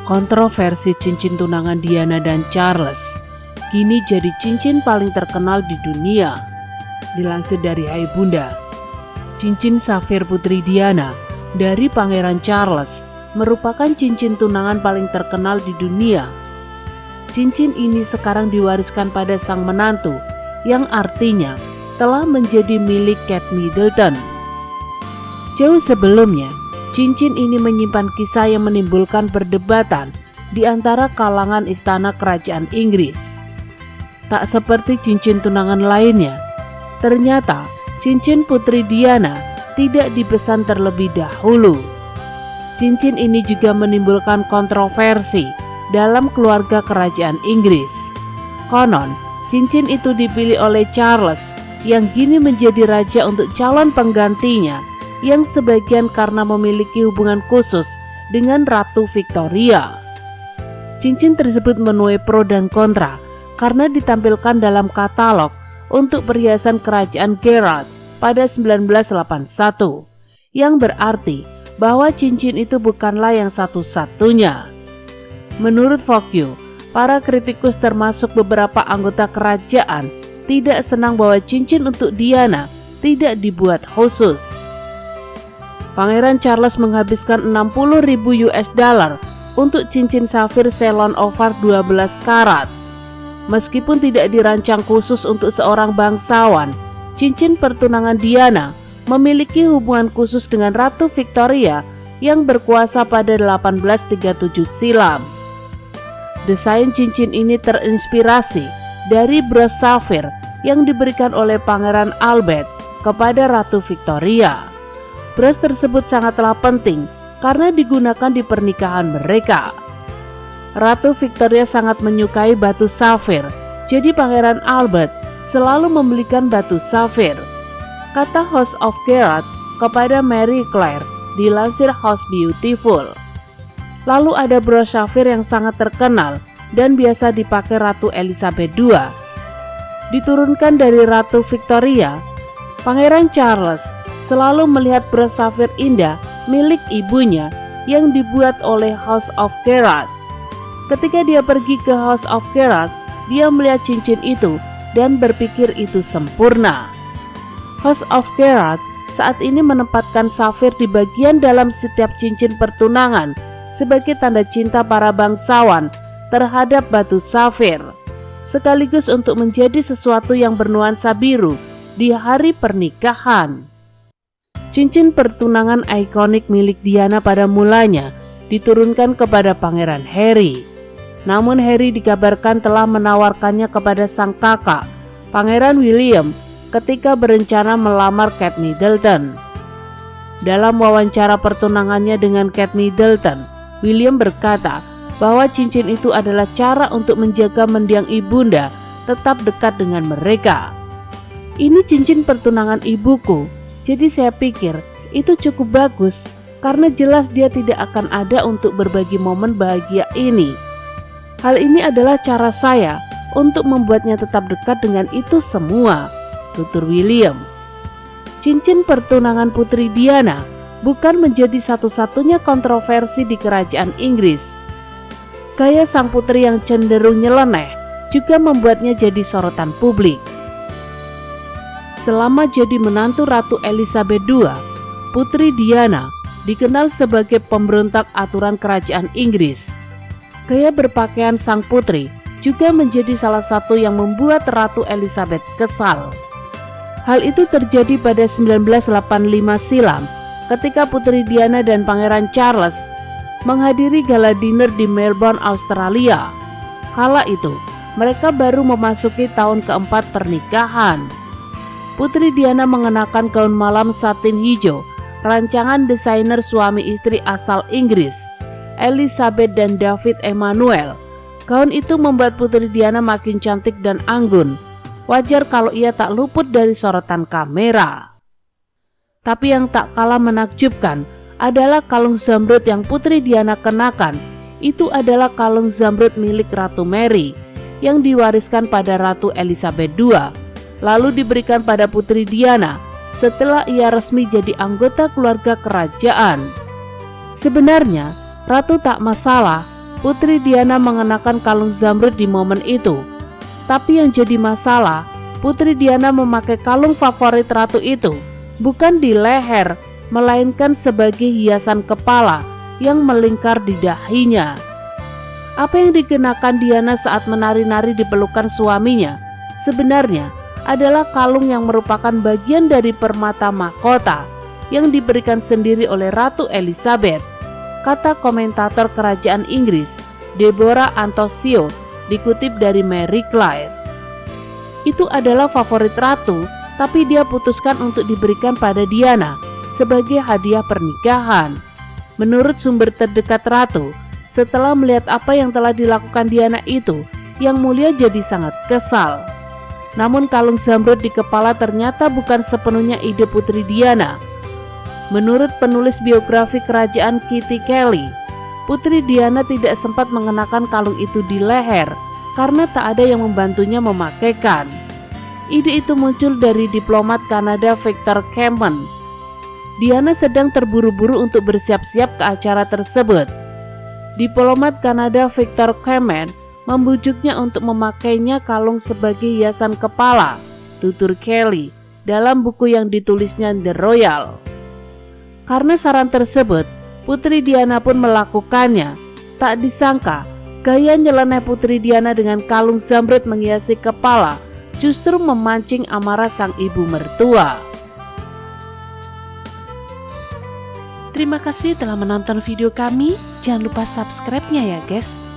Kontroversi cincin tunangan Diana dan Charles kini jadi cincin paling terkenal di dunia. Dilansir dari Hai Bunda, cincin safir Putri Diana dari Pangeran Charles merupakan cincin tunangan paling terkenal di dunia. Cincin ini sekarang diwariskan pada sang menantu, yang artinya telah menjadi milik Kate Middleton. Jauh sebelumnya, cincin ini menyimpan kisah yang menimbulkan perdebatan di antara kalangan istana kerajaan Inggris. Tak seperti cincin tunangan lainnya, ternyata cincin Putri Diana tidak dipesan terlebih dahulu. Cincin ini juga menimbulkan kontroversi dalam keluarga kerajaan Inggris. Konon, cincin itu dipilih oleh Charles yang kini menjadi raja untuk calon penggantinya, yang sebagian karena memiliki hubungan khusus dengan Ratu Victoria. Cincin tersebut menuai pro dan kontra karena ditampilkan dalam katalog untuk perhiasan kerajaan Gerrard pada 1981, yang berarti bahwa cincin itu bukanlah yang satu-satunya. Menurut Vogue, para kritikus termasuk beberapa anggota kerajaan tidak senang bahwa cincin untuk Diana tidak dibuat khusus. Pangeran Charles menghabiskan 60.000 US dollar untuk cincin safir Ceylon Ovar 12 karat. Meskipun tidak dirancang khusus untuk seorang bangsawan, cincin pertunangan Diana memiliki hubungan khusus dengan Ratu Victoria yang berkuasa pada 1837 silam. Desain cincin ini terinspirasi dari bros safir yang diberikan oleh Pangeran Albert kepada Ratu Victoria. Bros tersebut sangatlah penting karena digunakan di pernikahan mereka. Ratu Victoria sangat menyukai batu safir, jadi Pangeran Albert selalu membelikan batu safir. Kata House of Gerrard kepada Mary Claire, dilansir House Beautiful. Lalu ada bros safir yang sangat terkenal dan biasa dipakai Ratu Elizabeth II. Diturunkan dari Ratu Victoria, Pangeran Charles selalu melihat bros safir indah milik ibunya yang dibuat oleh House of Gerrard. Ketika dia pergi ke House of Gerrard, dia melihat cincin itu dan berpikir itu sempurna. House of Gerrard saat ini menempatkan safir di bagian dalam setiap cincin pertunangan sebagai tanda cinta para bangsawan terhadap batu safir, sekaligus untuk menjadi sesuatu yang bernuansa biru di hari pernikahan. Cincin pertunangan ikonik milik Diana pada mulanya diturunkan kepada Pangeran Harry. Namun Harry dikabarkan telah menawarkannya kepada sang kakak, Pangeran William, ketika berencana melamar Kate Middleton. Dalam wawancara pertunangannya dengan Kate Middleton, William berkata bahwa cincin itu adalah cara untuk menjaga mendiang ibunda tetap dekat dengan mereka. Ini cincin pertunangan ibuku, jadi saya pikir itu cukup bagus karena jelas dia tidak akan ada untuk berbagi momen bahagia ini. Hal ini adalah cara saya untuk membuatnya tetap dekat dengan itu semua, tutur William. Cincin pertunangan Putri Diana bukan menjadi satu-satunya kontroversi di kerajaan Inggris. Gaya sang putri yang cenderung nyeleneh juga membuatnya jadi sorotan publik. Selama jadi menantu Ratu Elizabeth II, Putri Diana dikenal sebagai pemberontak aturan kerajaan Inggris. Gaya berpakaian sang putri juga menjadi salah satu yang membuat Ratu Elizabeth kesal. Hal itu terjadi pada 1985 silam ketika Putri Diana dan Pangeran Charles menghadiri gala dinner di Melbourne, Australia. Kala itu, mereka baru memasuki tahun keempat pernikahan. Putri Diana mengenakan gaun malam satin hijau, rancangan desainer suami istri asal Inggris, Elizabeth dan David Emmanuel. Gaun itu membuat Putri Diana makin cantik dan anggun. Wajar kalau ia tak luput dari sorotan kamera. Tapi yang tak kalah menakjubkan adalah kalung zamrud yang Putri Diana kenakan. Itu adalah kalung zamrud milik Ratu Mary yang diwariskan pada Ratu Elizabeth II, lalu diberikan pada Putri Diana setelah ia resmi jadi anggota keluarga kerajaan. Sebenarnya Ratu tak masalah Putri Diana mengenakan kalung zamrud di momen itu. Tapi yang jadi masalah, Putri Diana memakai kalung favorit ratu itu bukan di leher, melainkan sebagai hiasan kepala yang melingkar di dahinya. Apa yang dikenakan Diana saat menari-nari di pelukan suaminya sebenarnya adalah kalung yang merupakan bagian dari permata mahkota yang diberikan sendiri oleh Ratu Elizabeth, kata komentator kerajaan Inggris Deborah Antosio dikutip dari Marie Claire. Itu adalah favorit ratu, tapi dia putuskan untuk diberikan pada Diana sebagai hadiah pernikahan. Menurut sumber terdekat ratu, setelah melihat apa yang telah dilakukan Diana itu, Yang Mulia jadi sangat kesal. Namun kalung zamrud di kepala ternyata bukan sepenuhnya ide Putri Diana. Menurut penulis biografi kerajaan Kitty Kelly, Putri Diana tidak sempat mengenakan kalung itu di leher karena tak ada yang membantunya memakaikan. Ide itu muncul dari diplomat Kanada Victor Cameron. Diana sedang terburu-buru untuk bersiap-siap ke acara tersebut. Diplomat Kanada Victor Cameron membujuknya untuk memakainya kalung sebagai hiasan kepala, tutur Kelly dalam buku yang ditulisnya The Royal. Karena saran tersebut, Putri Diana pun melakukannya. Tak disangka, gaya nyeleneh Putri Diana dengan kalung zamrud menghiasi kepala justru memancing amarah sang ibu mertua. Terima kasih telah menonton video kami. Jangan lupa subscribe-nya ya guys.